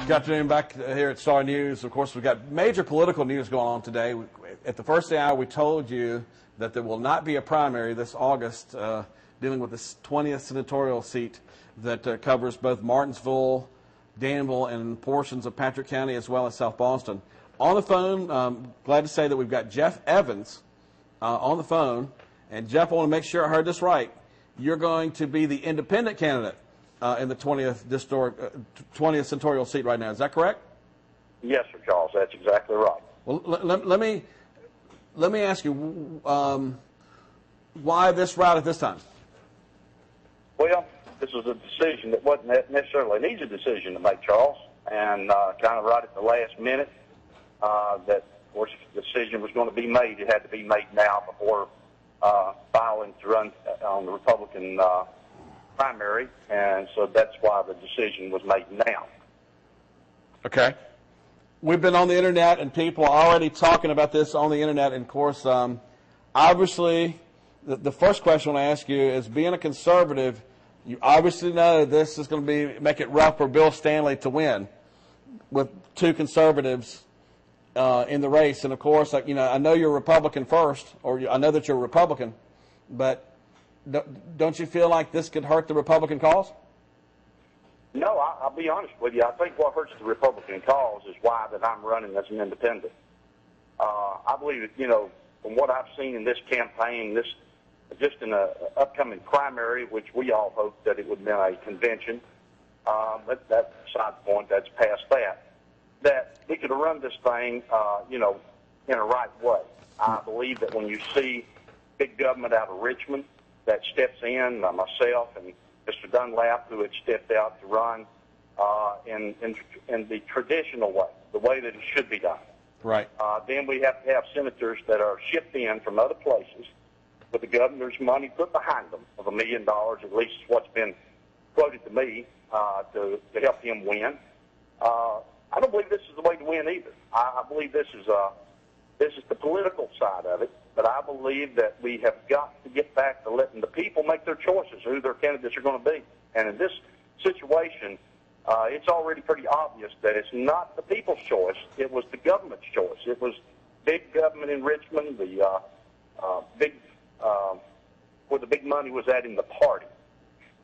Good afternoon, back here at Star News. Of course, we've got major political news going on today. At the first hour, we told you that there will not be a primary this August dealing with this 20th senatorial seat that covers both Martinsville, Danville, and portions of Patrick County as well as South Boston. On the phone, glad to say that we've got Jeff Evans on the phone. And Jeff, I want to make sure I heard this right. You're going to be the independent candidate in the 20th senatorial seat right now. Is that correct? Yes, sir, Charles. That's exactly right. Well, let me ask you why this route at this time? Well, this was a decision that wasn't necessarily an easy decision to make, Charles, and kind of right at the last minute that, of course, if the decision was going to be made, it had to be made now before filing to run on the Republican primary, and so that's why the decision was made now. Okay. We've been on the Internet, and people are already talking about this on the Internet, and, of course, obviously, the first question I want to ask you is, being a conservative, you obviously know this is going to make it rough for Bill Stanley to win with two conservatives in the race. And, of course, I know you're a Republican first, or I know that you're a Republican, but don't you feel like this could hurt the Republican cause? No, I'll be honest with you. I think what hurts the Republican cause is why that I'm running as an independent. I believe that, from what I've seen in this campaign, just in an upcoming primary, which we all hoped that it would have been a convention, but that's side point, that's past that we could have run this thing, in a right way. I believe that when you see big government out of Richmond that steps in, myself and Mr. Dunlap, who had stepped out to run in the traditional way, the way that it should be done. Right. Then we have to have senators that are shipped in from other places with the governor's money put behind them of $1 million, at least what's been quoted to me, to help him win. I don't believe this is the way to win either. I believe this is the political side of it, but I believe that we have got to get back to letting the people make their choices, who their candidates are going to be. And in this situation, it's already pretty obvious that it's not the people's choice. It was the government's choice. It was big government in Richmond, where the big money was at in the party.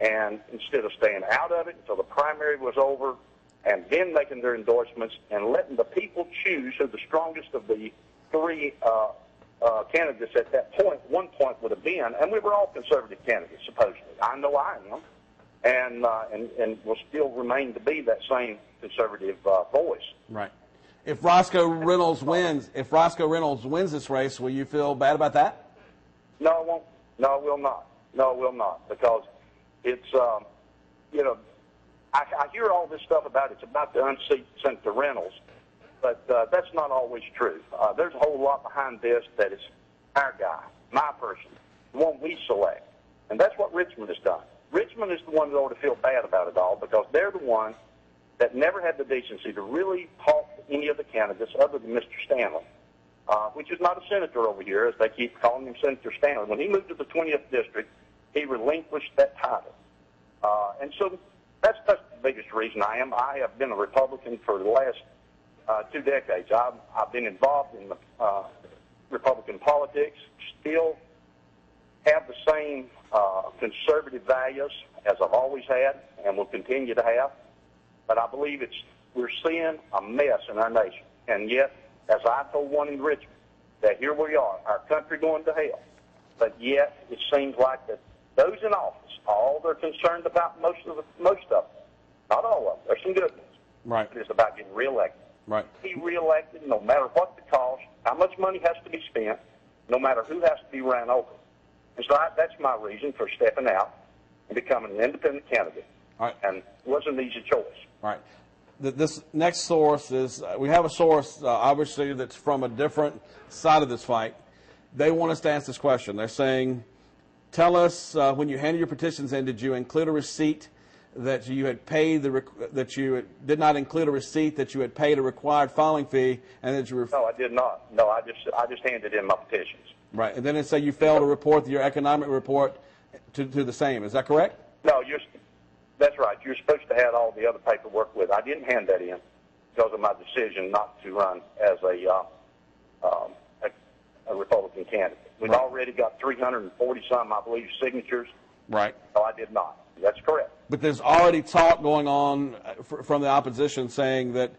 And instead of staying out of it until the primary was over and then making their endorsements and letting the people choose who the strongest of the three candidates at that point, one point would have been, and we were all conservative candidates, supposedly. I know I am, and will still remain to be that same conservative voice. Right. If Roscoe Reynolds wins this race, will you feel bad about that? No, I won't. No, I will not. No, I will not, because it's, I hear all this stuff about it's about to unseat Senator Reynolds, but that's not always true. There's a whole lot behind this that is our guy, my person, the one we select, and that's what Richmond has done. Richmond is the one that ought to feel bad about it all, because they're the one that never had the decency to really talk to any of the candidates other than Mr. Stanley, which is not a senator over here, as they keep calling him Senator Stanley. When he moved to the 20th district, he relinquished that title. And so that's the biggest reason I am. I have been a Republican for the last 2 decades. I've been involved in the Republican politics, still have the same conservative values as I've always had and will continue to have. But I believe we're seeing a mess in our nation. And yet, as I told one in Richmond, that here we are, our country going to hell. But yet, it seems like that those in office, all they're concerned about, most of them, not all of them, there's some good ones. Right. It's about getting reelected. Right. Be reelected, no matter what the cost, how much money has to be spent, no matter who has to be ran over. And so that's my reason for stepping out and becoming an independent candidate. All right. And it wasn't an easy choice. All right. This next source is, we have a source, obviously, that's from a different side of this fight. They want us to ask this question. They're saying, tell us, when you handed your petitions in, did you include a receipt that you had paid that you did not include a receipt that you had paid a required filing fee, and that you were? No, I did not. No, I just handed in my petitions. Right, and then it said you failed to report your economic report to the same. Is that correct? No, That's right. You're supposed to have all the other paperwork with. I didn't hand that in because of my decision not to run as a Republican candidate. We've already got 340-some, I believe, signatures. Right. No, I did not. That's correct. But there's already talk going on from the opposition saying that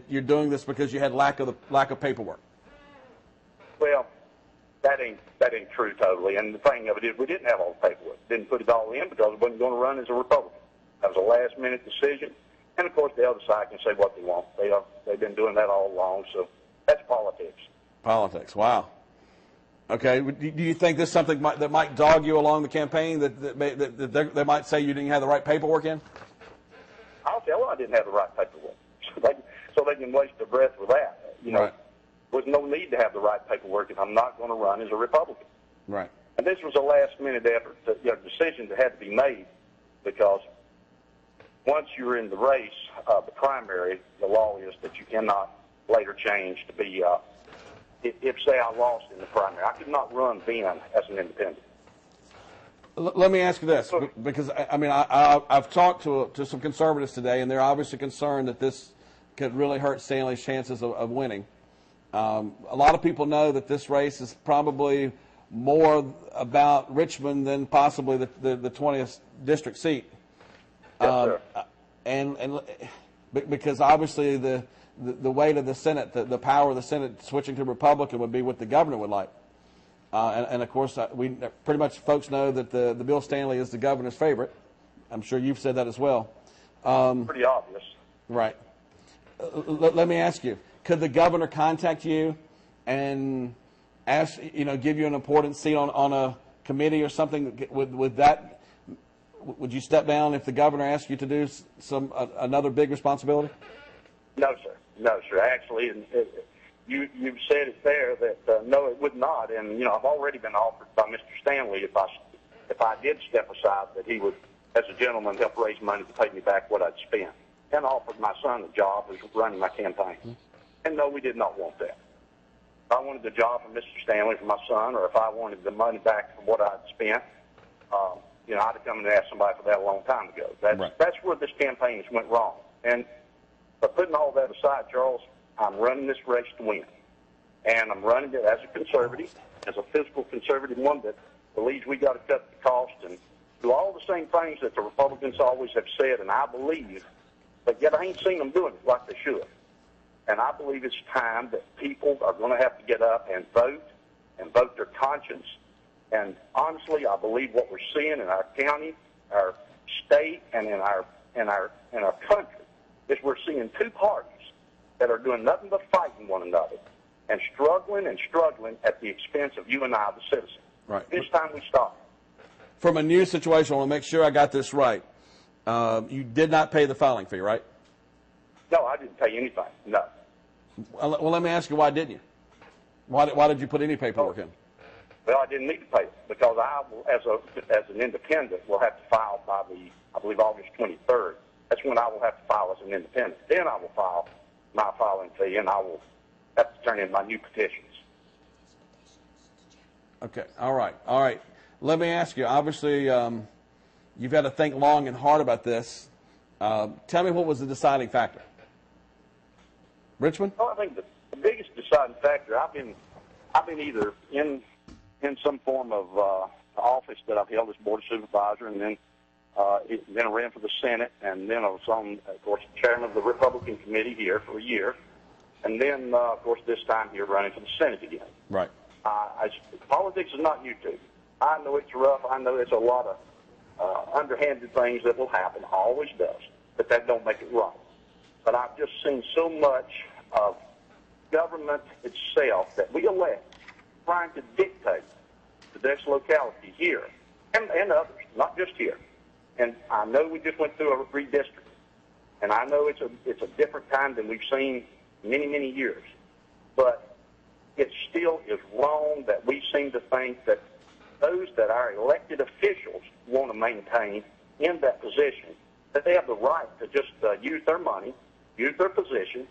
you're doing this because you had lack of paperwork. Well, that ain't true totally. And the thing of it is, we didn't have all the paperwork. Didn't put it all in because we wasn't going to run as a Republican. That was a last-minute decision. And of course, the other side can say what they want. They've been doing that all along. So that's politics. Politics. Wow. Okay. Do you think this is something that might dog you along the campaign? That they might say you didn't have the right paperwork in? I'll tell them I didn't have the right paperwork, so they can waste their breath with that. You know, right. There's no need to have the right paperwork if I'm not going to run as a Republican. Right. And this was a last-minute effort, decision that had to be made because once you're in the race, the primary, the law is that you cannot later change to be. If, say, I lost in the primary, I could not run then as an independent. Let me ask you this, because I mean I've talked to some conservatives today, and they're obviously concerned that this could really hurt Stanley's chances of winning. A lot of people know that this race is probably more about Richmond than possibly the 20th district seat, Yes, and because obviously the weight of the Senate, the power of the Senate switching to Republican would be what the governor would like. And of course, we pretty much folks know that the Bill Stanley is the governor's favorite. I'm sure you've said that as well. Pretty obvious. Right. Let me ask you, could the governor contact you and ask, give you an important seat on a committee or something? Would you step down if the governor asked you to do another big responsibility? No, sir. No, sir. Actually, you've said it there that no, it would not. And I've already been offered by Mr. Stanley if I did step aside that he would, as a gentleman, help raise money to pay me back what I'd spent. And offered my son a job as running my campaign. And no, we did not want that. If I wanted the job from Mr. Stanley for my son, or if I wanted the money back from what I'd spent, I'd have come and asked somebody for that a long time ago. That's where this campaign has went wrong. And but putting all that aside, Charles, I'm running this race to win. And I'm running it as a conservative, as a fiscal conservative, one that believes we got to cut the cost and do all the same things that the Republicans always have said, and I believe, but yet I ain't seen them doing it like they should. And I believe it's time that people are going to have to get up and vote their conscience. And honestly, I believe what we're seeing in our county, our state, and in our country is we're seeing two parties that are doing nothing but fighting one another and struggling at the expense of you and I, the citizen. Right. It's time we stop. From a new situation, I want to make sure I got this right. You did not pay the filing fee, right? No, I didn't pay anything. No. Well, let me ask you, why didn't you? Why did you put any paperwork in? Well, I didn't need to pay it because I, as an independent, will have to file by I believe, August 23rd. That's when I will have to file as an independent. Then I will file my filing fee, and I will have to turn in my new petitions. Okay. All right. Let me ask you. Obviously, you've had to think long and hard about this. Tell me what was the deciding factor. Richmond? Well, I think the biggest deciding factor, I've been either in some form of office that I've held as board of supervisor, and then I ran for the Senate, and then I was of course, chairman of the Republican committee here for a year, and then, of course, this time here running for the Senate again. Right. Politics is not new to me. I know it's rough. I know it's a lot of underhanded things that will happen. Always does, but that don't make it right. But I've just seen so much of government itself that we elect trying to dictate the next locality here and others, not just here. And I know we just went through a redistricting, and I know it's a different time than we've seen many, many years. But it still is wrong that we seem to think that those that our elected officials want to maintain in that position, that they have the right to just use their money, use their position,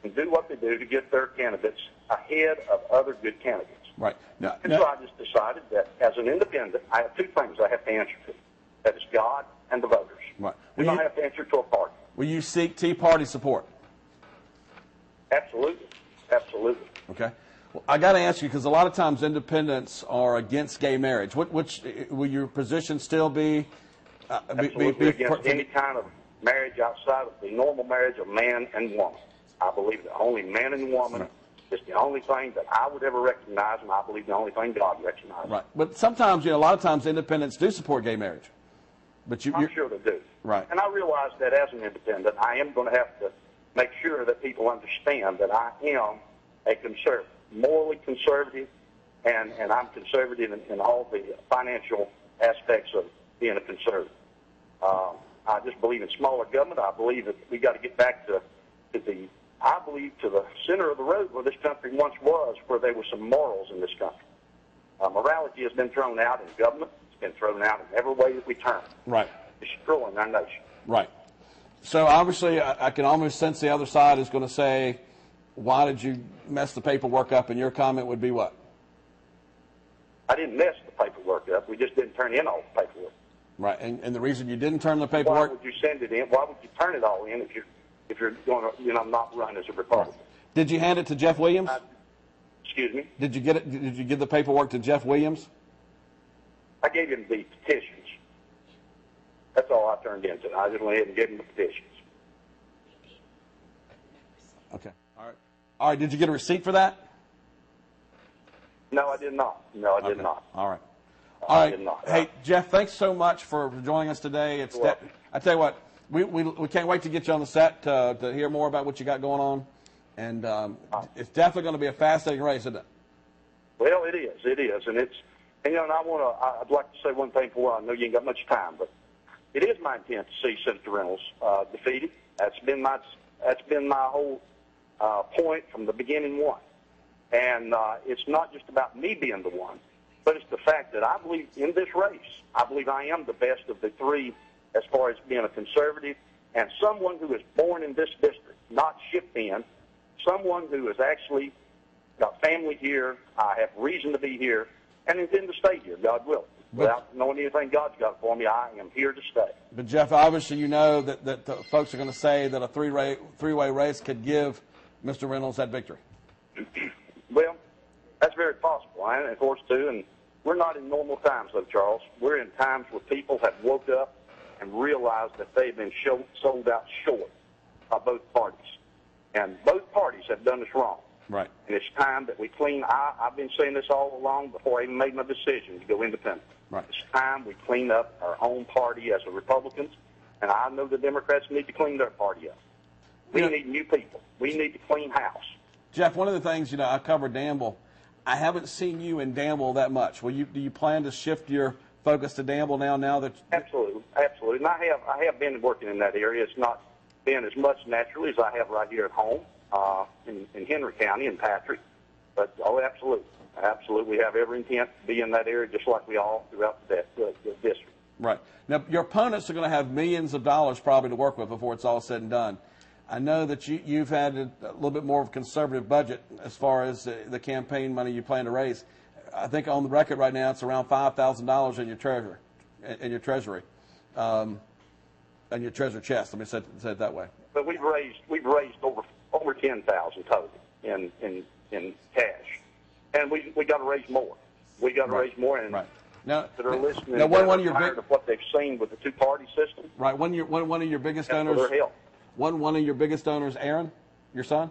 and do what they do to get their candidates ahead of other good candidates. Right. So I just decided that as an independent, I have two things I have to answer to. That is God and the voters. Right. Do not have to answer to a party. Will you seek Tea Party support? Absolutely. Absolutely. Okay. Well, I got to ask you, because a lot of times independents are against gay marriage. Which will your position still be? Absolutely against any kind of marriage outside of the normal marriage of man and woman. I believe that only man and woman is the only thing that I would ever recognize, and I believe the only thing God recognizes. Right. But sometimes, a lot of times independents do support gay marriage. But I'm sure they do. Right. And I realize that as an independent, I am going to have to make sure that people understand that I am a conservative, morally conservative, and I'm conservative in all the financial aspects of being a conservative. I just believe in smaller government. I believe that we got to get back to the center of the road where this country once was, where there were some morals in this country. Morality has been thrown out in government. It's been thrown out in every way that we turn. Right. Destroying our nation. Right. So obviously, I can almost sense the other side is going to say, why did you mess the paperwork up? And your comment would be what? I didn't mess the paperwork up. We just didn't turn in all the paperwork. Right. And the reason you didn't turn the paperwork? Why would you send it in? Why would you turn it all in if you're going to not run as a Republican? Did you hand it to Jeff Williams? Excuse me? Did you get it? Did you give the paperwork to Jeff Williams? I gave him the petitions. That's all I turned in. I just went ahead and gave him the petitions. Okay. All right. All right. Did you get a receipt for that? No, I did not. No, I did not. All right. All right. I did not. Hey, Jeff, thanks so much for joining us today. I tell you what, we can't wait to get you on the set to hear more about what you got going on. And it's definitely going to be a fascinating race, isn't it? Well, it is. It is. And and I'd like to say one thing before I know you ain't got much time, but it is my intent to see Senator Reynolds defeated. That's been my whole point from the beginning one. And it's not just about me being the one, but it's the fact that I believe in this race. I believe I am the best of the three as far as being a conservative and someone who is born in this district, not shipped in, someone who has actually got family here. I have reason to be here and intend to stay here, God willing. Without knowing anything God's got for me, I am here to stay. But, Jeff, obviously you know that the folks are going to say that a three-way race could give Mr. Reynolds that victory. Well, that's very possible, and of course, too, and we're not in normal times, though, Charles. We're in times where people have woke up and realized that they've been sold out short by both parties. And both parties have done us wrong. Right. And it's time that we clean. I've been saying this all along before I even made my decision to go independent. Right. It's time we clean up our own party as a Republicans, and I know the Democrats need to clean their party up. We need new people. We need to clean house. Jeff, one of the things, I covered Danville. I haven't seen you in Danville that much. Do you plan to shift your focus to Danville now that? Absolutely, absolutely. And I have been working in that area. It's not been as much naturally as I have right here at home in Henry County and Patrick. But absolutely, absolutely, we have every intent to be in that area, just like we all throughout the district. Right. Now, your opponents are going to have millions of dollars probably to work with before it's all said and done. I know that you've had a little bit more of a conservative budget as far as the campaign money you plan to raise. I think on the record right now it's around $5,000 in your treasury, in your treasure chest. Let me say it that way. But we've raised over 10,000 total in cash, and we got to raise more. We got to raise more, and right. Now, that are listening. Now, one of what they've seen with the two-party system. Right. One of your biggest donors. One of your biggest donors, Aaron, your son.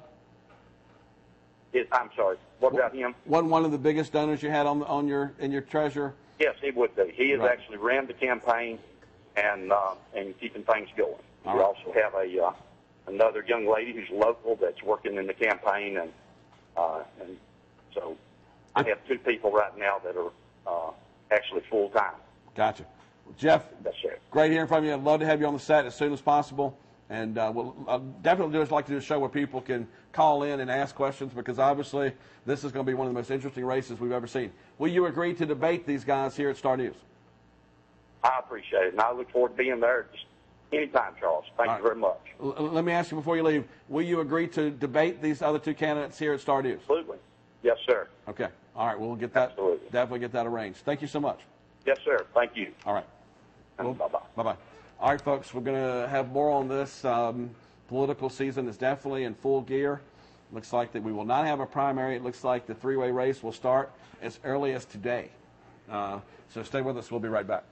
I'm sorry. What about him? One of the biggest donors you had in your treasure. Yes, he would be. He has actually ran the campaign and keeping things going. We also have another young lady who's local that's working in the campaign, and so I have two people right now that are actually full time. Gotcha, Jeff. That's it. Great hearing from you. I'd love to have you on the set as soon as possible. And we'll definitely like to do a show where people can call in and ask questions, because obviously this is going to be one of the most interesting races we've ever seen. Will you agree to debate these guys here at Star News? I appreciate it, and I look forward to being there just anytime, Charles. Thank you very much. Let me ask you before you leave, will you agree to debate these other two candidates here at Star News? Absolutely. Yes, sir. Okay. All right. We'll get that. Absolutely. Definitely get that arranged. Thank you so much. Yes, sir. Thank you. All right. Bye-bye. Bye-bye. All right, folks, we're going to have more on this. Political season is definitely in full gear. Looks like that we will not have a primary. It looks like the three-way race will start as early as today. So stay with us. We'll be right back.